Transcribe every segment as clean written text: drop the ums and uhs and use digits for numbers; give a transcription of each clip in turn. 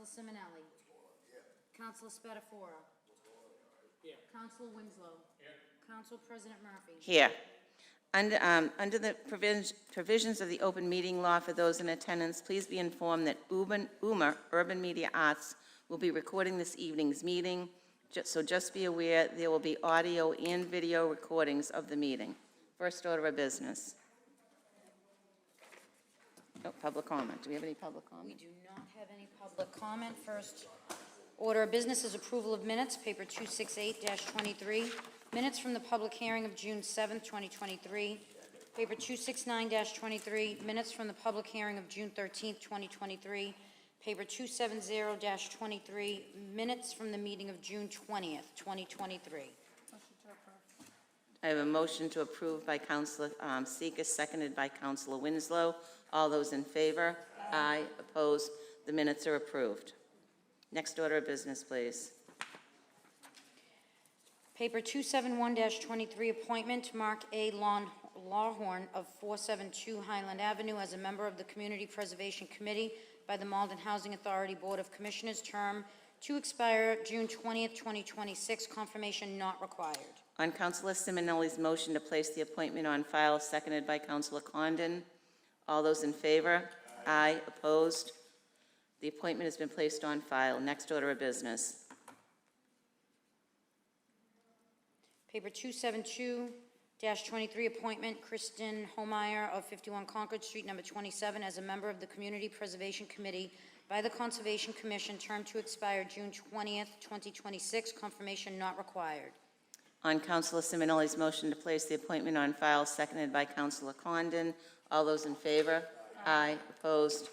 Councilor Simonelli. Councilor Spatafora. Here. Councilor Winslow. Here. Council President Murphy. Here. Under the provisions of the open meeting law, for those in attendance, please be informed that UMA Urban Media Arts will be recording this evening's meeting. So just be aware there will be audio and video recordings of the meeting. First order of business. No public comment. Do we have any public comment? We do not have any public comment. First order of business is approval of minutes, paper 268-23. Minutes from the public hearing of June 7th, 2023. Paper 269-23. Minutes from the public hearing of June 13th, 2023. Paper 270-23. Minutes from the meeting of June 20th, 2023. I have a motion to approve by Councilor Seeger, seconded by Councilor Winslow. All those in favor? Aye. Opposed? The minutes are approved. Next order of business, please. Paper 271-23, appointment Mark A. Lawhorn of 472 Highland Avenue as a member of the Community Preservation Committee by the Malden Housing Authority Board of Commissioners, term to expire June 20th, 2026, confirmation not required. On Councilor Simonelli's motion to place the appointment on file, seconded by Councilor Condon. All those in favor? Aye. Opposed? The appointment has been placed on file. Next order of business. Paper 272-23, appointment Kristen Homeyer of 51 Concord Street, number 27, as a member of the Community Preservation Committee by the Conservation Commission, term to expire June 20th, 2026, confirmation not required. On Councilor Simonelli's motion to place the appointment on file, seconded by Councilor Condon. All those in favor? Aye. Opposed?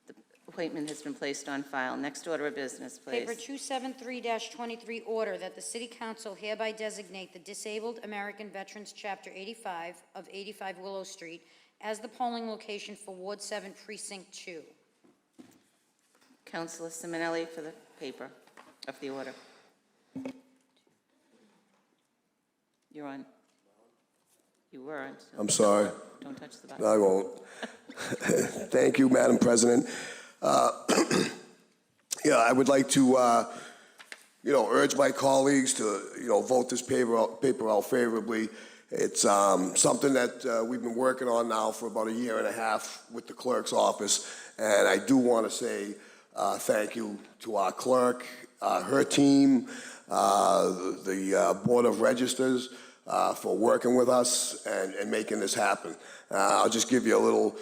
The appointment has been placed on file. Next order of business, please. Paper 273-23, order that the City Council hereby designate the Disabled American Veterans Chapter 85 of 85 Willow Street as the polling location for Ward 7, Precinct 2. Councilor Simonelli for the paper of the order. You're on. You were on. So I'm sorry. Don't touch the button. No, I won't. Thank you, Madam President. Yeah, I would like to, urge my colleagues to, vote this paper out favorably. It's something that we've been working on now for about a year and a half with the clerk's office, and I do want to say thank you to our clerk, her team, the Board of Registers, for working with us and making this happen. I'll just give you a little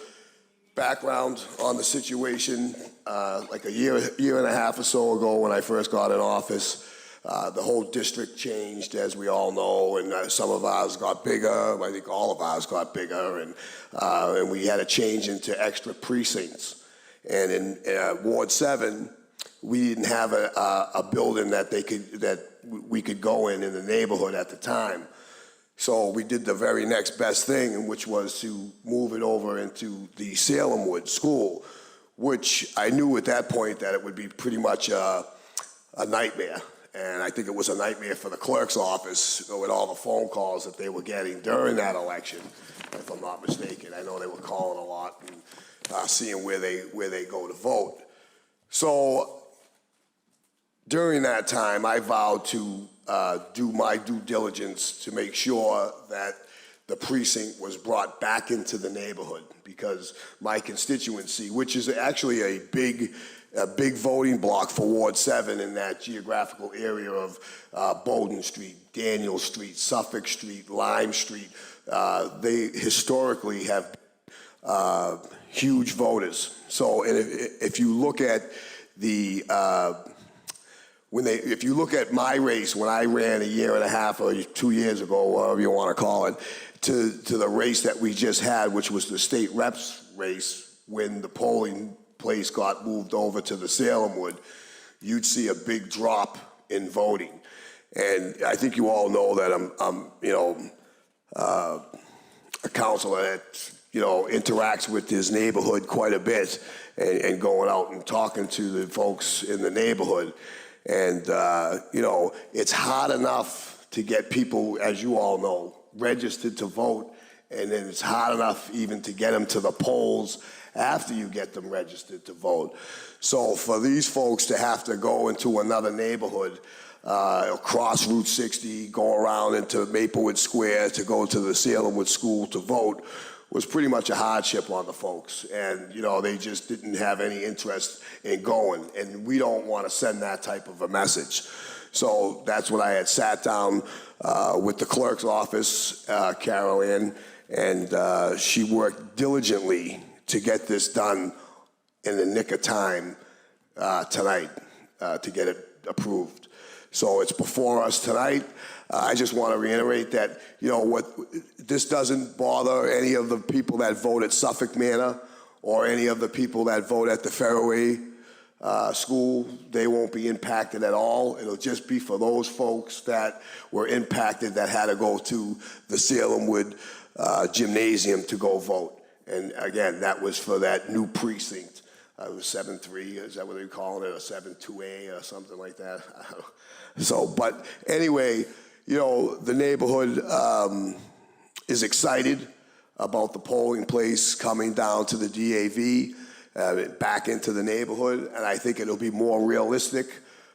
background on the situation. Like a year and a half or so ago, when I first got in office, the whole district changed, as we all know, and some of ours got bigger. I think all of ours got bigger, and we had a change into extra precincts. And in Ward 7, we didn't have a building that we could go in the neighborhood at the time. So we did the very next best thing, which was to move it over into the Salemwood School, which I knew at that point that it would be pretty much a nightmare. And I think it was a nightmare for the clerk's office with all the phone calls that they were getting during that election, if I'm not mistaken. I know they were calling a lot and seeing where they go to vote. So during that time, I vowed to do my due diligence to make sure that the precinct was brought back into the neighborhood, because my constituency, which is actually a big voting block for Ward 7 in that geographical area of Bowden Street, Daniel Street, Suffolk Street, Lime Street, they historically have huge voters. So if you look at the if you look at my race when I ran a year and a half or 2 years ago, whatever you want to call it, to the race that we just had, which was the state reps race, when the polling place got moved over to the Salemwood, you'd see a big drop in voting. And I think you all know that I'm a councilor that interacts with his neighborhood quite a bit, and going out and talking to the folks in the neighborhood. And, it's hard enough to get people, as you all know, registered to vote and then it's hard enough even to get them to the polls after you get them registered to vote. So for these folks to have to go into another neighborhood, across Route 60, go around into Maplewood Square to go to the Salemwood School to vote, was pretty much a hardship on the folks. And, you know, they just didn't have any interest in going. And we don't want to send that type of a message. So that's when I had sat down with the clerk's office, Carol Ann, and she worked diligently to get this done in the nick of time tonight to get it approved. So it's before us tonight. I just want to reiterate that, you know, what this doesn't bother any of the people that vote at Suffolk Manor or any of the people that vote at the Fairway School. They won't be impacted at all. It'll just be for those folks that were impacted that had to go to the Salemwood Gymnasium to go vote. And again, that was for that new precinct. It was 7-3, is that what they're calling it, or 7-2A or something like that? I don't know. So, but anyway, you know, the neighborhood is excited about the polling place coming down to the DAV, back into the neighborhood, and I think it'll be more realistic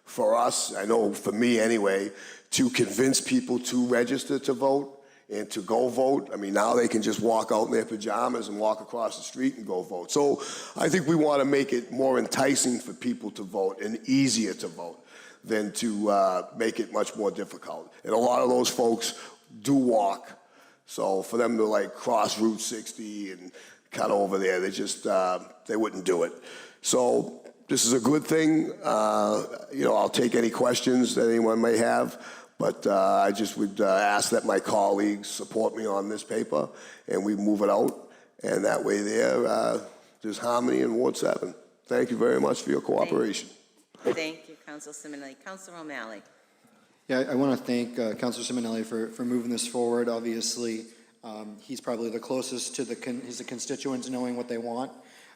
for us, I know for me anyway, to convince people to register to vote and to go vote. I mean, now they can just walk out in their pajamas and walk across the street and go vote. So I think we want to make it more enticing for people to vote and easier to vote than to make it much more difficult. And a lot of those folks do walk. So for them to like cross Route 60 and cut over there, they just, they wouldn't do it. So this is a good thing. You know, I'll take any questions that anyone may have. But I just would ask that my colleagues support me on this paper, and we move it out. And that way there's harmony in Ward 7. Thank you very much for your cooperation. Thank you, Councilor Simonelli. Councilor O'Malley. Yeah, I want to thank Councilor Simonelli for moving this forward. Obviously, he's probably the closest to his constituents knowing what they want.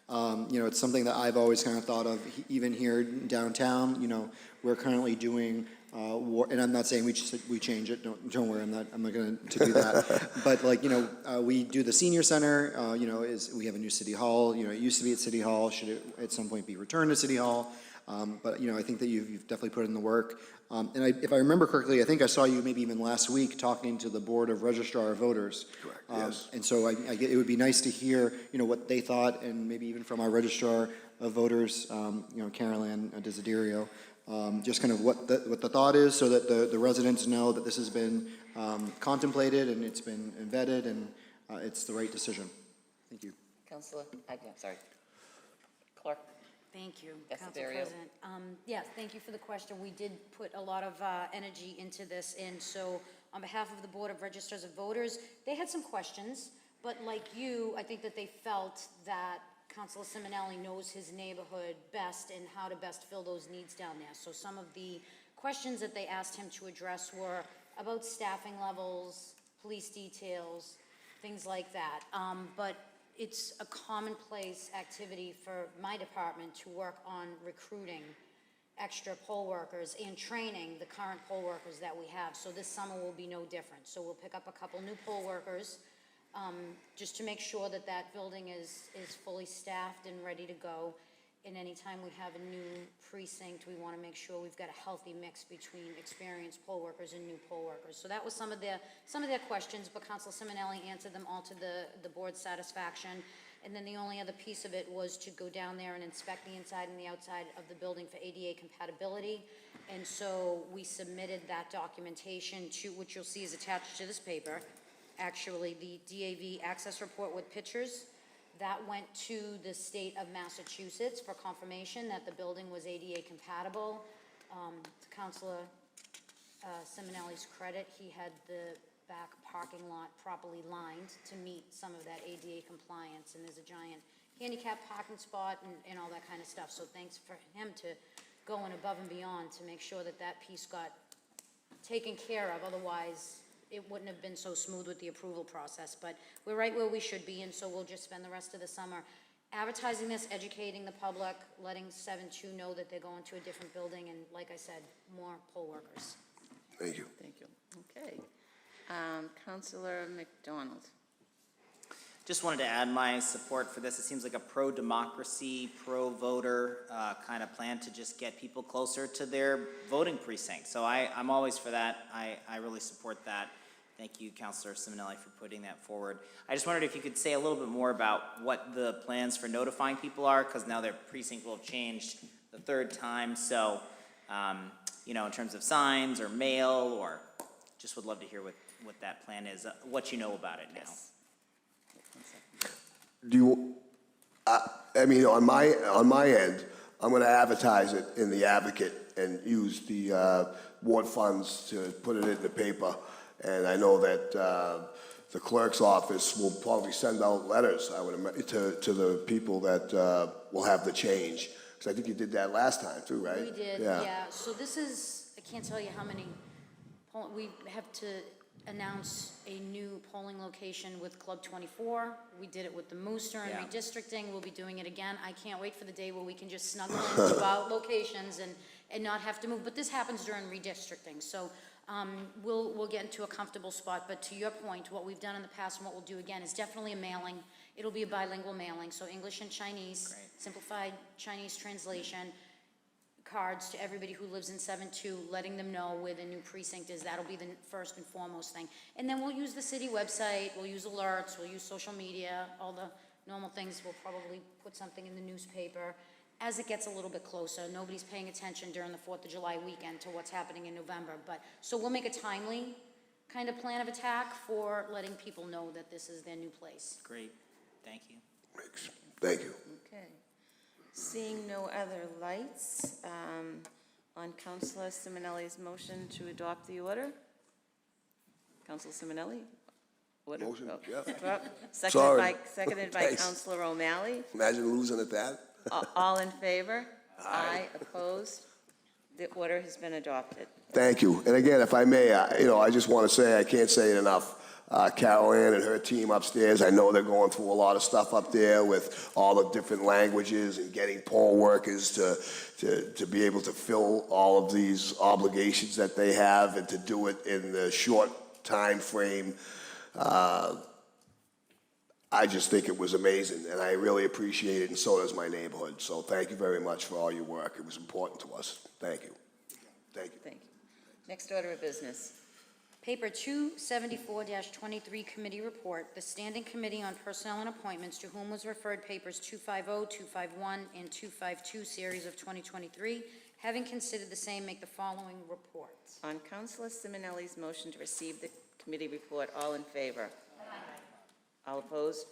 You know, it's something that I've always kind of thought of, even here downtown. You know, we're currently doing, and I'm not saying we change it. Don't worry, I'm not going to do that. But like, you know, we do the senior center. You know, we have a new city hall. You know, it used to be at City Hall. Should it at some point be returned to City Hall? But you know, I think that you've definitely put in the work. And if I remember correctly, I think I saw you maybe even last week talking to the Board of Registrar of Voters. Correct, yes. And so it would be nice to hear, you know, what they thought, and maybe even from our Registrar of Voters, you know, Carol Ann Desiderio, just kind of what the thought is, so that the residents know that this has been contemplated and it's been vetted, and it's the right decision. Thank you. Councilor, I'm sorry. Clerk. Thank you, Yes, Council Dario. President. Yes, thank you for the question. We did put a lot of energy into this, and so on behalf of the Board of Registers of Voters, they had some questions, but like you, I think that they felt that Councilor Simonelli knows his neighborhood best and how to best fill those needs down there. So some of the questions that they asked him to address were about staffing levels, police details, things like that. But it's a commonplace activity for my department to work on recruiting extra poll workers and training the current poll workers that we have. So this summer will be no different. So we'll pick up a couple new poll workers just to make sure that that building is fully staffed and ready to go. And anytime we have a new precinct, we want to make sure we've got a healthy mix between experienced poll workers and new poll workers. So that was some of their questions, but Councilor Simonelli answered them all to the board's satisfaction. And then the only other piece of it was to go down there and inspect the inside and the outside of the building for ADA compatibility. And so we submitted that documentation to, which you'll see is attached to this paper, actually the DAV access report with pictures. That went to the state of Massachusetts for confirmation that the building was ADA compatible. To Councilor Simonelli's credit, he had the back parking lot properly lined to meet some of that ADA compliance, and there's a giant handicap parking spot and all that kind of stuff. So thanks for him to going above and beyond to make sure that that piece got taken care of. Otherwise, it wouldn't have been so smooth with the approval process, but we're right where we should be, and so we'll just spend the rest of the summer advertising this, educating the public, letting 7-2 know that they're going to a different building, and like I said, more poll workers. Thank you. Thank you. Okay. Councilor McDonald. Just wanted to add my support for this. It seems like a pro-democracy, pro-voter kind of plan to just get people closer to their voting precinct. So I'm always for that. I really support that. Thank you, Councilor Simonelli, for putting that forward. I just wondered if you could say a little bit more about what the plans for notifying people are, because now their precinct will have changed the third time. So, you know, in terms of signs or mail, or just would love to hear what that plan is, what you know about it now. Yes. Do you, I mean, on my end, I'm gonna advertise it in the Advocate and use the ward funds to put it in the paper. And I know that the clerk's office will probably send out letters, I would imagine, to the people that will have the change. Because I think you did that last time too, right? We did, yeah. So this is, I can't tell you how many, we have to announce a new polling location with Club 24. We did it with the Mooster and Yeah. redistricting. We'll be doing it again. I can't wait for the day where we can just snuggle in throughout locations and not have to move. But this happens during redistricting. So we'll get into a comfortable spot. But to your point, what we've done in the past and what we'll do again is definitely a mailing. It'll be a bilingual mailing, so English and Chinese, Great. simplified Chinese translation, cards to everybody who lives in 7-2, letting them know where the new precinct is. That'll be the first and foremost thing. And then we'll use the city website, we'll use alerts, we'll use social media, all the normal things. We'll probably put something in the newspaper. As it gets a little bit closer, nobody's paying attention during the 4th of July weekend to what's happening in November. But so we'll make a timely kind of plan of attack for letting people know that this is their new place. Great, thank you. Thank you. Okay. Seeing no other lights, on Councilor Simonelli's motion to adopt the order? Councilor Simonelli? Order? Motion, Oh, yeah. Seconded Sorry. by Thanks. Councilor O'Malley. Imagine losing at that. All in favor? Aye. Opposed? The order has been adopted. Thank you. And again, if I may, I just want to say, I can't say it enough. Carol Ann and her team upstairs, I know they're going through a lot of stuff up there with all the different languages and getting poll workers to be able to fill all of these obligations that they have and to do it in the short time frame. I just think it was amazing, and I really appreciate it, and so does my neighborhood. So thank you very much for all your work. It was important to us. Thank you. Thank you. Thank you. Next order of business. Paper 274-23 Committee Report, the Standing Committee on Personnel and Appointments, to whom was referred papers 250, 251, and 252, series of 2023. Having considered the same, make the following reports. On Councilor Simonelli's motion to receive the committee report, all in favor? Aye. All opposed?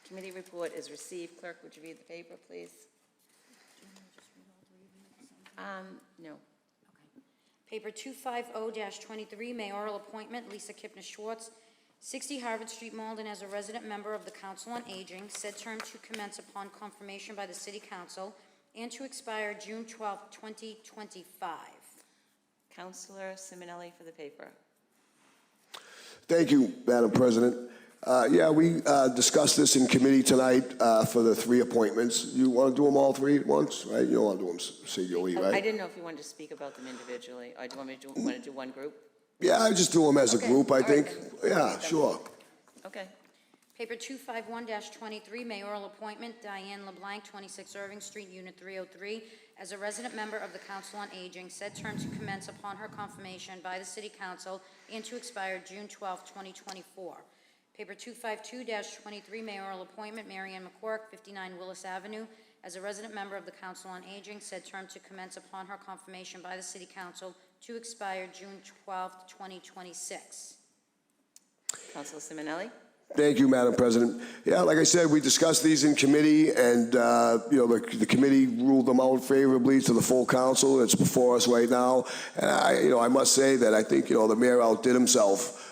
Committee report is received. Clerk, would you read the paper, please? No. Paper 250-23, mayoral appointment, Lisa Kipnis-Schwartz, 60 Harvard Street, Malden, as a resident member of the Council on Aging, said term to commence upon confirmation by the City Council and to expire June 12, 2025. Councilor Simonelli for the paper. Thank you, Madam President. We discussed this in committee tonight for the 3 appointments. You want to do them all 3 at once, right? You don't want to do them singularly, right? I didn't know if you wanted to speak about them individually, or do you want me to do one group? Yeah, I just do them as a Okay, group, I all right think. then. Yeah, sure. Okay. Paper 251-23, mayoral appointment, Diane LeBlanc, 26 Irving Street, Unit 303, as a resident member of the Council on Aging, said term to commence upon her confirmation by the City Council and to expire June 12, 2024. Paper 252-23, mayoral appointment, Marianne McCork, 59 Willis Avenue, as a resident member of the Council on Aging, said term to commence upon her confirmation by the City Council to expire June 12, 2026. Councilor Simonelli? Thank you, Madam President. Yeah, like I said, we discussed these in committee, and the committee ruled them out favorably to the full council. It's before us right now, and I must say that I think the mayor outdid himself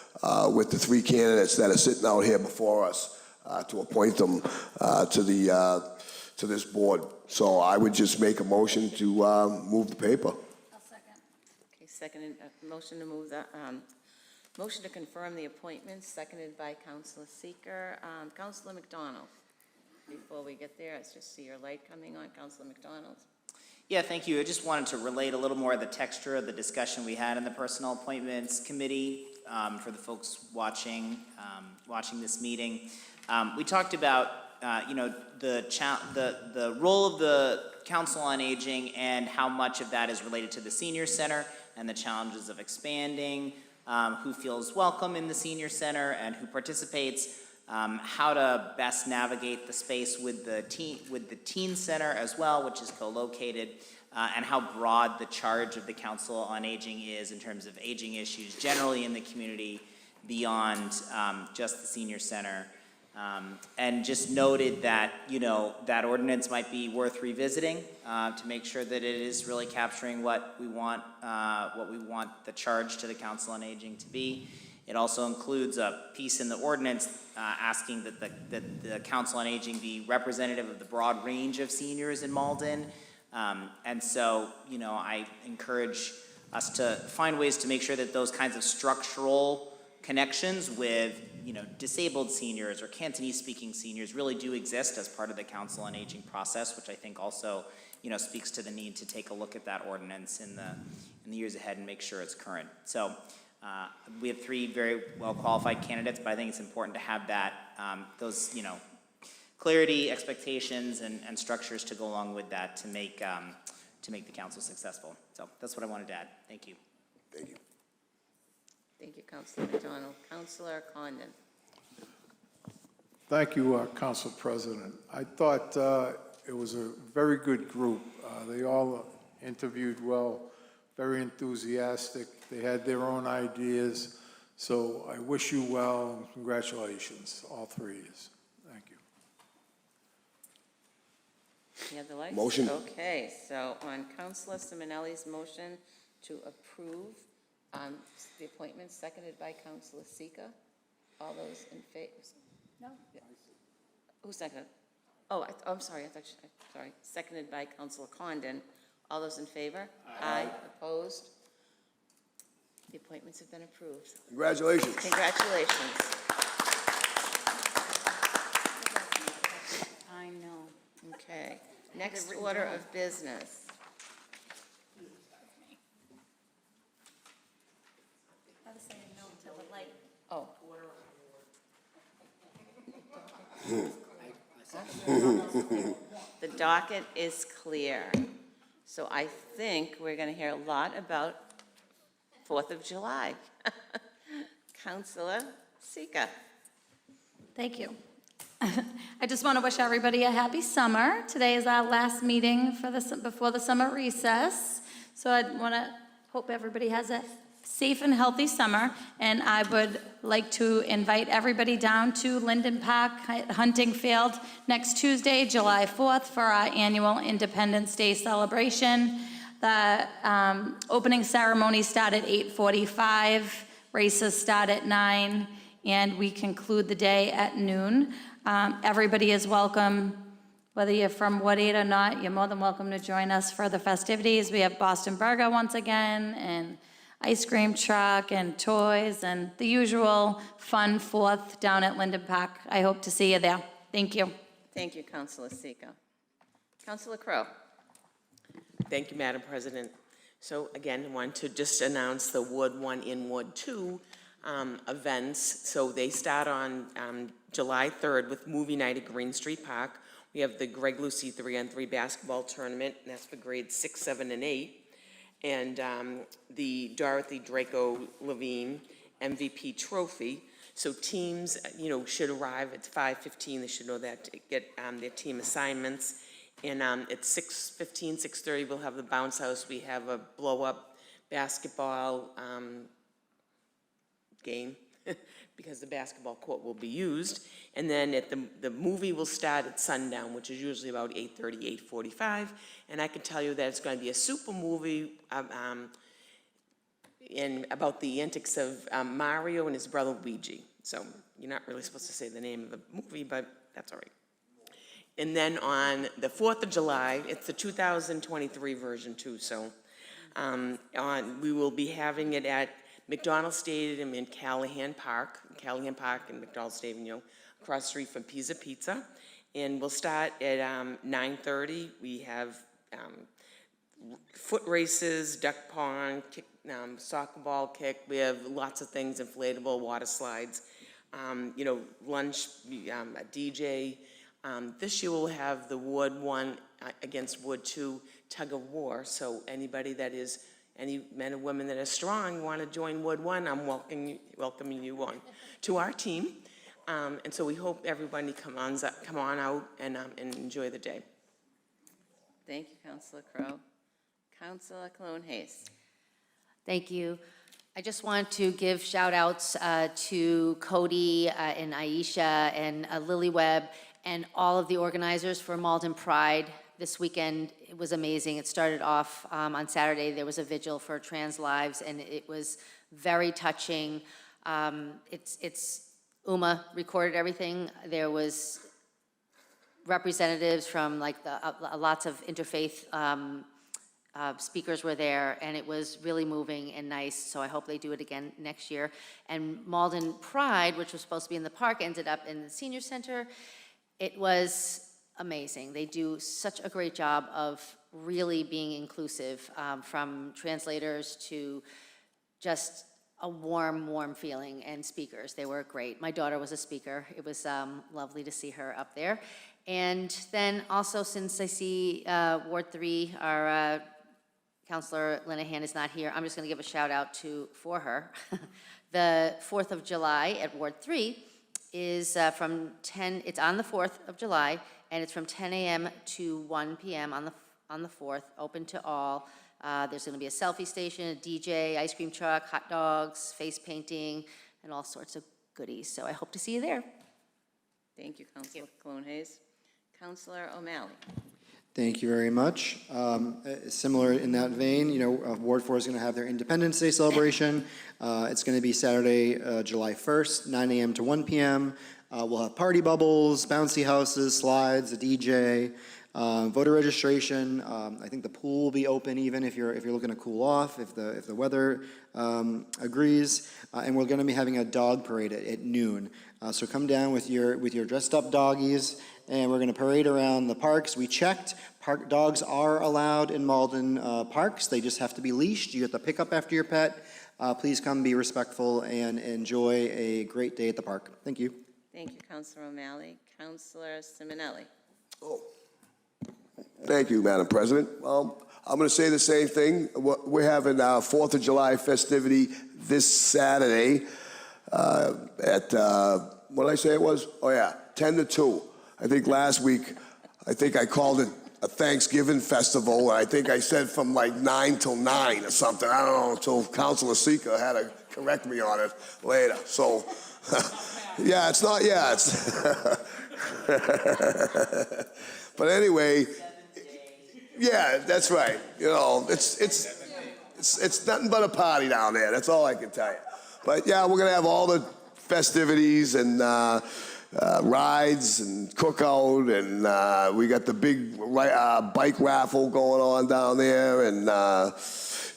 with the 3 candidates that are sitting out here before us to appoint them to this board. So I would just make a motion to move the paper. I'll second. Okay, seconded, motion to move the, motion to confirm the appointments, seconded by Councilor Seeker. Councilor McDonald, before we get there, I just see your light coming on. Councilor McDonald. Yeah, thank you. I just wanted to relate a little more of the texture of the discussion we had in the Personnel Appointments Committee for the folks watching this meeting. We talked about, the role of the Council on Aging and how much of that is related to the senior center and the challenges of expanding, who feels welcome in the senior center and who participates, how to best navigate the space with the teen center as well, which is co-located, and how broad the charge of the Council on Aging is in terms of aging issues generally in the community beyond just the senior center. And just noted that, that ordinance might be worth revisiting to make sure that it is really capturing what we want the charge to the Council on Aging to be. It also includes a piece in the ordinance asking that the Council on Aging be representative of the broad range of seniors in Malden. And so, I encourage us to find ways to make sure that those kinds of structural connections with disabled seniors or Cantonese-speaking seniors really do exist as part of the Council on Aging process, which I think also, speaks to the need to take a look at that ordinance in the years ahead and make sure it's current. So we have 3 very well-qualified candidates, but I think it's important to have that, those, clarity, expectations, and structures to go along with that to make the council successful. So that's what I wanted to add. Thank you. Thank you. Thank you, Councilor McDonald. Councilor Condon. Thank you, Council President. I thought it was a very good group. They all interviewed well, very enthusiastic. They had their own ideas. So I wish you well and congratulations, all 3 of you. Thank you. You have the lights? Motion. Okay, so on Councilor Simonelli's motion to approve the appointment, seconded by Councilor Seeka. All those in favor? No? Who seconded? Oh, I'm sorry, sorry. Seconded by Councilor Condon. All those in favor? Aye. Opposed? The appointments have been approved. Congratulations. Congratulations. I know. Okay, next order of business. Oh. The docket is clear. So I think we're going to hear a lot about 4th of July. Councilor Seeka. Thank you. I just want to wish everybody a happy summer. Today is our last meeting before the summer recess. So I want to hope everybody has a safe and healthy summer. And I would like to invite everybody down to Linden Park Hunting Field next Tuesday, July 4th, for our annual Independence Day celebration. The opening ceremony start at 8:45, races start at 9, and we conclude the day at noon. Everybody is welcome, whether you're from Woodade or not. You're more than welcome to join us for the festivities. We have Boston Burger once again, and ice cream truck, and toys, and the usual fun 4th down at Linden Park. I hope to see you there. Thank you. Thank you, Councilor Seeka. Councilor Crowe. Thank you, Madam President. So again, I want to just announce the Ward 1 and Ward 2 events. So they start on July 3rd with movie night at Green Street Park. We have the Greg Lucy 3-on-3 basketball tournament, and that's for grades 6, 7, and 8. And the Dorothy Draco Levine MVP trophy. So teams, should arrive at 5:15. They should know that to get their team assignments. And at 6:15, 6:30, we'll have the bounce house. We have a blow-up basketball game because the basketball court will be used. And then at the movie will start at sundown, which is usually about 8:30, 8:45. And I can tell you that it's going to be a super movie about the antics of Mario and his brother Luigi. So you're not really supposed to say the name of the movie, but that's all right. And then on the 4th of July, it's the 2023 version too, so we will be having it at McDonald Stadium in Callahan Park and McDonald Stadium, across the street from Pizza Pizza. And we'll start at 9:30. We have foot races, duck pond, soccer ball kick. We have lots of things, inflatable water slides. lunch, a DJ. This year we'll have the Ward 1 against Ward 2 tug of war. So anybody that is, any men and women that are strong want to join Ward 1, I'm welcoming you on to our team. And so we hope everybody come on out and enjoy the day. Thank you, Councilor Crowe. Councilor Cologne Hayes. Thank you. I just want to give shout outs to Cody and Aisha and Lily Webb and all of the organizers for Malden Pride this weekend. It was amazing. It started off on Saturday. There was a vigil for trans lives, and it was very touching. Uma recorded everything. There was representatives from like lots of interfaith speakers were there, and it was really moving and nice, so I hope they do it again next year. And Malden Pride, which was supposed to be in the park, ended up in the senior center. It was amazing. They do such a great job of really being inclusive, from translators to just a warm feeling, and speakers. They were great. My daughter was a speaker. It was lovely to see her up there. And then also, since I see Ward 3, our Councilor Linehan is not here, I'm just going to give a shout out for her. The 4th of July at Ward 3 is from 10, it's on the 4th of July, and it's from 10 a.m. to 1 p.m. on the 4th, open to all. There's going to be a selfie station, a DJ, ice cream truck, hot dogs, face painting, and all sorts of goodies. So I hope to see you there. Thank you, Councilor Cologne Hayes. Councilor O'Malley. Thank you very much. Similar in that vein, Ward 4 is going to have their Independence Day celebration. It's going to be Saturday, July 1st, 9 a.m. to 1 p.m. We'll have party bubbles, bouncy houses, slides, a DJ, voter registration. I think the pool will be open even if you're looking to cool off, if the weather agrees. And we're going to be having a dog parade at noon. So come down with your dressed up doggies, and we're going to parade around the parks. We checked. Park dogs are allowed in Malden parks. They just have to be leashed. You have to pick up after your pet. Please come, be respectful, and enjoy a great day at the park. Thank you. Thank you, Councilor O'Malley. Councilor Simonelli. Oh, thank you, Madam President. I'm going to say the same thing. We're having our 4th of July festivity this Saturday at, what did I say it was? Oh, yeah, 10 to 2. I think last week, I called it a Thanksgiving festival. I think I said from like 9 till 9 or something. I don't know, until Councilor Seeker had to correct me on it later. So, yeah, it's not, yeah, it's... But anyway, yeah, that's right. It's nothing but a party down there. That's all I can tell you. But yeah, we're gonna have all the festivities and rides and cookout, and we got the big bike raffle going on down there, and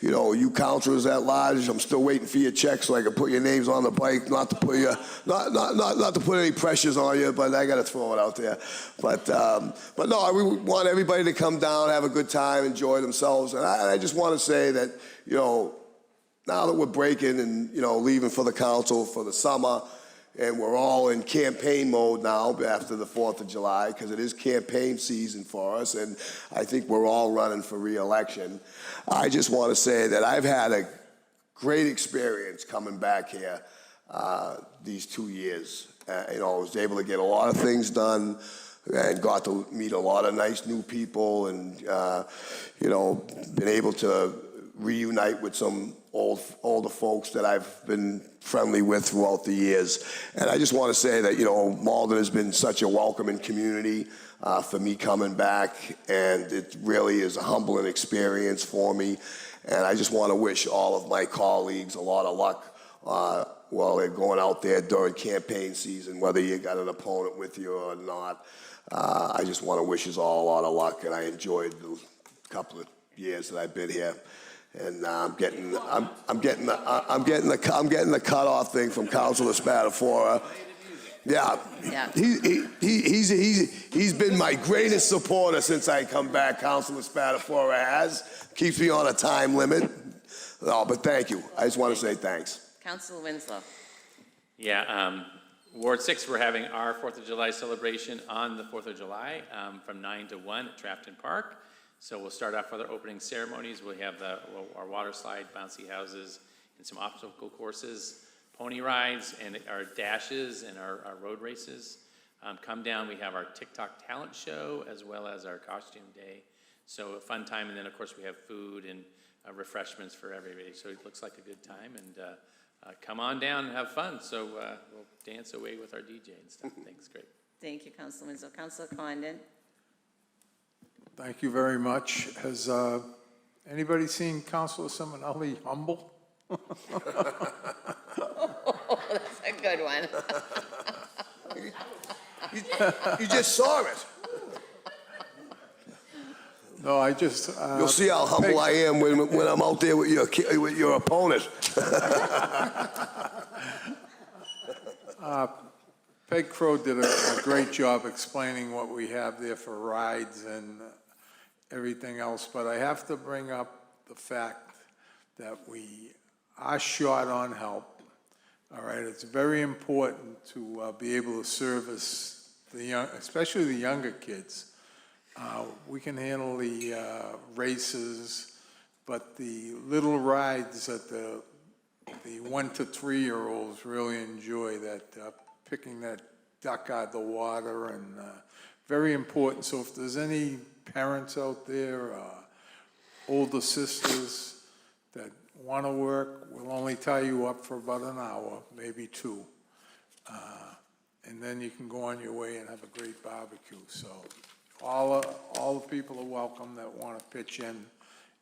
you councilors at large, I'm still waiting for your check so I can put your names on the bike. Not to put not to put any pressures on you, but I got to throw it out there. But no, we want everybody to come down, have a good time, enjoy themselves, and I just want to say that now that we're breaking and leaving for the council for the summer, and we're all in campaign mode now after the 4th of July, because it is campaign season for us, and I think we're all running for re-election. I just want to say that I've had a great experience coming back here these 2 years. I was able to get a lot of things done and got to meet a lot of nice new people, and been able to reunite with some older folks that I've been friendly with throughout the years. And I just want to say that, Malden has been such a welcoming community for me coming back, and it really is a humbling experience for me. And I just want to wish all of my colleagues a lot of luck while they're going out there during campaign season, whether you got an opponent with you or not. I just want to wish us all a lot of luck, and I enjoyed the couple of years that I've been here. And I'm getting the cutoff thing from Councilor Spadafora. Yeah. He's been my greatest supporter since I come back. Councilor Spadafora keeps me on a time limit. No, but thank you. I just want to say thanks. Councilor Winslow. Yeah, Ward 6, we're having our 4th of July celebration on the 4th of July from 9 to 1 at Trafton Park. So we'll start off with our opening ceremonies. We have our water slide, bouncy houses, and some obstacle courses, pony rides, and our dashes and our road races. Come down, we have our TikTok talent show as well as our costume day. So a fun time, and then of course we have food and refreshments for everybody. So it looks like a good time, and come on down and have fun. So we'll dance away with our DJ and stuff. Thanks, great. Thank you, Councilman. So Councilor Condon? Thank you very much. Has anybody seen Councilor Simonelli humble? Oh, that's a good one. You just saw it. No, I just... You'll see how humble I am when I'm out there with your opponent. Peg Crow did a great job explaining what we have there for rides and everything else, but I have to bring up the fact that we are short on help. All right, it's very important to be able to service the young, especially the younger kids. We can handle the races, but the little rides that the 1 to 3-year-olds really enjoy, that picking that duck out of the water, and very important. So if there's any parents out there, older sisters that want to work, we'll only tie you up for about an hour, maybe 2. And then you can go on your way and have a great barbecue. So all the people are welcome that want to pitch in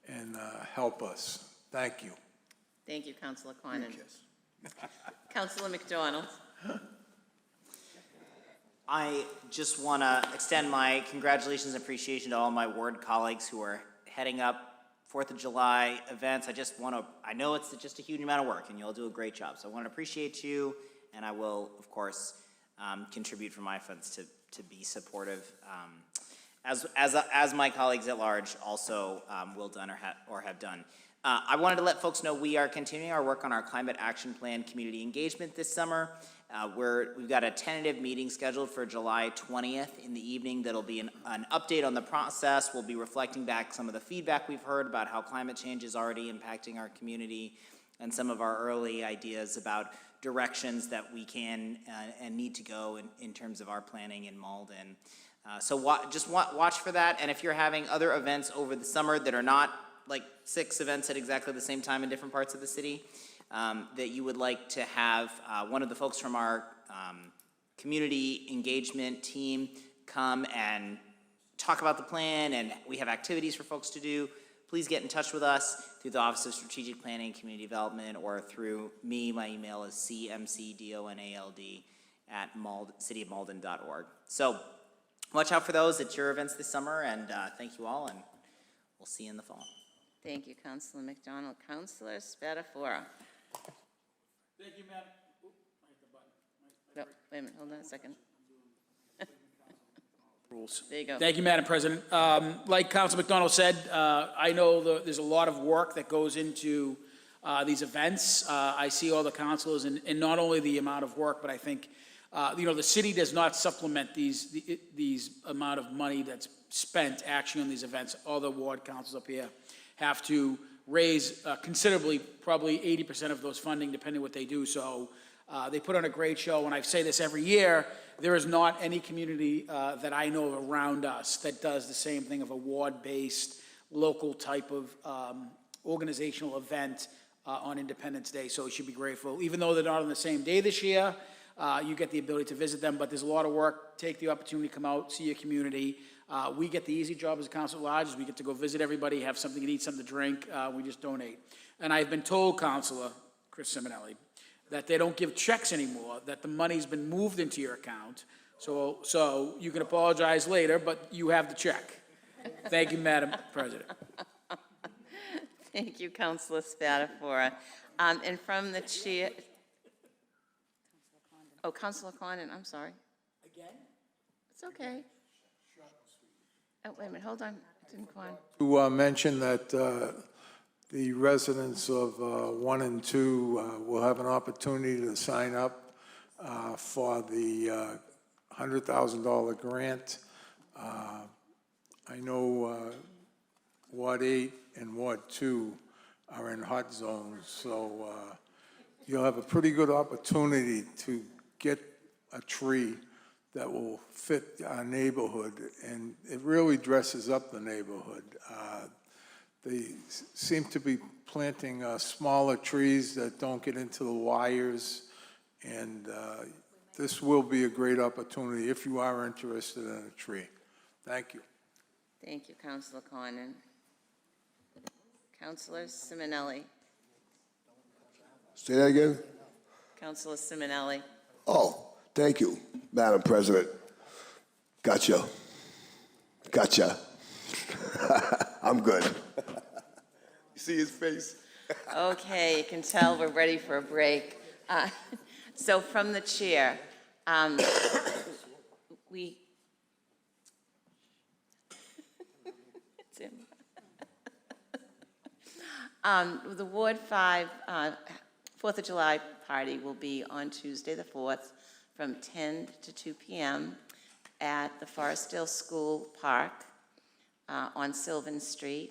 and help us. Thank you. Thank you, Councilor Condon. Councilor McDonald? I just want to extend my congratulations and appreciation to all my ward colleagues who are heading up 4th of July events. I know it's just a huge amount of work, and you'll do a great job. So I want to appreciate you, and I will, of course, contribute from my funds to be supportive, as my colleagues at large also will done or have done. I wanted to let folks know we are continuing our work on our Climate Action Plan community engagement this summer. We've got a tentative meeting scheduled for July 20th in the evening. That'll be an update on the process. We'll be reflecting back some of the feedback we've heard about how climate change is already impacting our community, and some of our early ideas about directions that we can and need to go in terms of our planning in Malden. So watch for that, and if you're having other events over the summer that are not like 6 events at exactly the same time in different parts of the city, that you would like to have one of the folks from our community engagement team come and talk about the plan, and we have activities for folks to do, please get in touch with us through the Office of Strategic Planning and Community Development, or through me. My email is cmcdonald@cityofmalden.org. So watch out for those at your events this summer, and thank you all, and we'll see you in the fall. Thank you, Councilor McDonald. Councilor Spatafora? Thank you, Madam. Oop, I hit the button. No, wait a minute, hold on a second. Rules. There you go. Thank you, Madam President. Like Council McDonald said, I know there's a lot of work that goes into these events. I see all the councilors, and not only the amount of work, but I think, the city does not supplement these amount of money that's spent actually on these events. All the ward councils up here have to raise considerably, probably 80% of those funding, depending what they do. So they put on a great show, and I say this every year, there is not any community that I know of around us that does the same thing of a ward-based, local type of organizational event on Independence Day, so we should be grateful. Even though they're not on the same day this year, you get the ability to visit them, but there's a lot of work. Take the opportunity to come out, see your community. We get the easy job as a council at large, is we get to go visit everybody, have something to eat, something to drink. We just donate. And I've been told, Councilor Chris Simonelli, that they don't give checks anymore, that the money's been moved into your account. So you can apologize later, but you have the check. Thank you, Madam President. Thank you, Councilor Spatafora. And from the chair... Oh, Councilor Condon, I'm sorry. Again? It's okay. Oh, wait a minute, hold on. It didn't go on. To mention that the residents of 1 and 2 will have an opportunity to sign up for the $100,000 grant. I know Ward 8 and Ward 2 are in hot zones, so you'll have a pretty good opportunity to get a tree that will fit our neighborhood, and it really dresses up the neighborhood. They seem to be planting smaller trees that don't get into the wires, and this will be a great opportunity if you are interested in a tree. Thank you. Thank you, Councilor Cornyn. Councilor Simonelli. Say that again? Councilor Simonelli. Oh, thank you, Madam President. Gotcha. I'm good. You see his face? Okay, you can tell we're ready for a break. So from the chair, we... Tim. The Ward 5 4th of July party will be on Tuesday, the 4th, from 10 to 2 p.m. at the Forestdale School Park on Sylvan Street.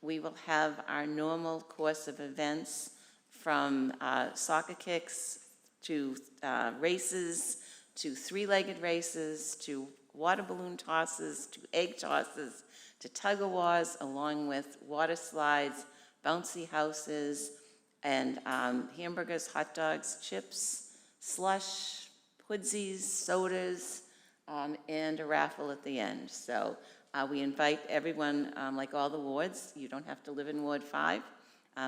We will have our normal course of events from soccer kicks to races, to three-legged races, to water balloon tosses, to egg tosses, to tug-of-wars, along with water slides, bouncy houses, and hamburgers, hot dogs, chips, slush, hoodsies, sodas, and a raffle at the end. So we invite everyone, like all the wards. You don't have to live in Ward 5,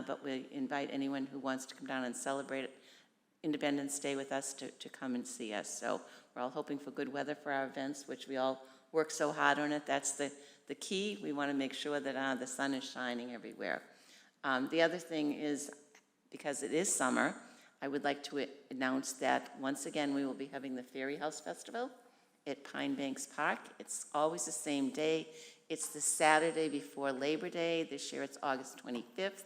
but we invite anyone who wants to come down and celebrate Independence Day with us to come and see us. So we're all hoping for good weather for our events, which we all work so hard on it. That's the key. We want to make sure that the sun is shining everywhere. The other thing is, because it is summer, I would like to announce that once again we will be having the Fairy House Festival at Pine Banks Park. It's always the same day. It's the Saturday before Labor Day. This year it's August 25th.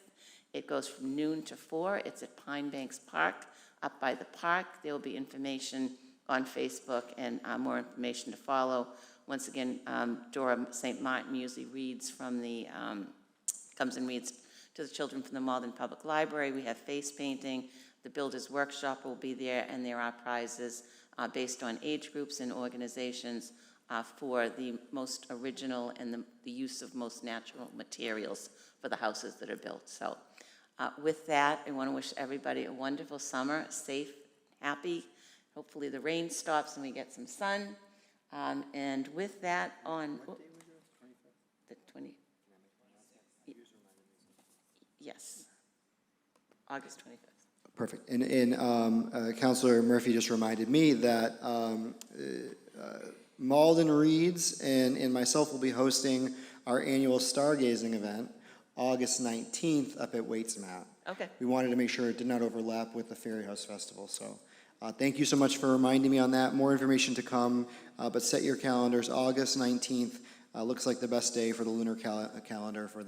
It goes from noon to 4. It's at Pine Banks Park, up by the park. There will be information on Facebook and more information to follow. Once again, Dora St. Martin usually reads from the, comes and reads to the children from the Malden Public Library. We have face painting. The Builders Workshop will be there, and there are prizes based on age groups and organizations for the most original and the use of most natural materials for the houses that are built. So with that, I want to wish everybody a wonderful summer, safe, happy. Hopefully the rain stops and we get some sun. And with that, on the 20, yes, August 25th. Perfect. And Councilor Murphy just reminded me that Malden Reads and myself will be hosting our annual stargazing event August 19th up at Waitsmat. Okay. We wanted to make sure it did not overlap with the Fairy House Festival. So thank you so much for reminding me on that. More information to come, but set your calendars. August 19th looks like the best day for the lunar calendar for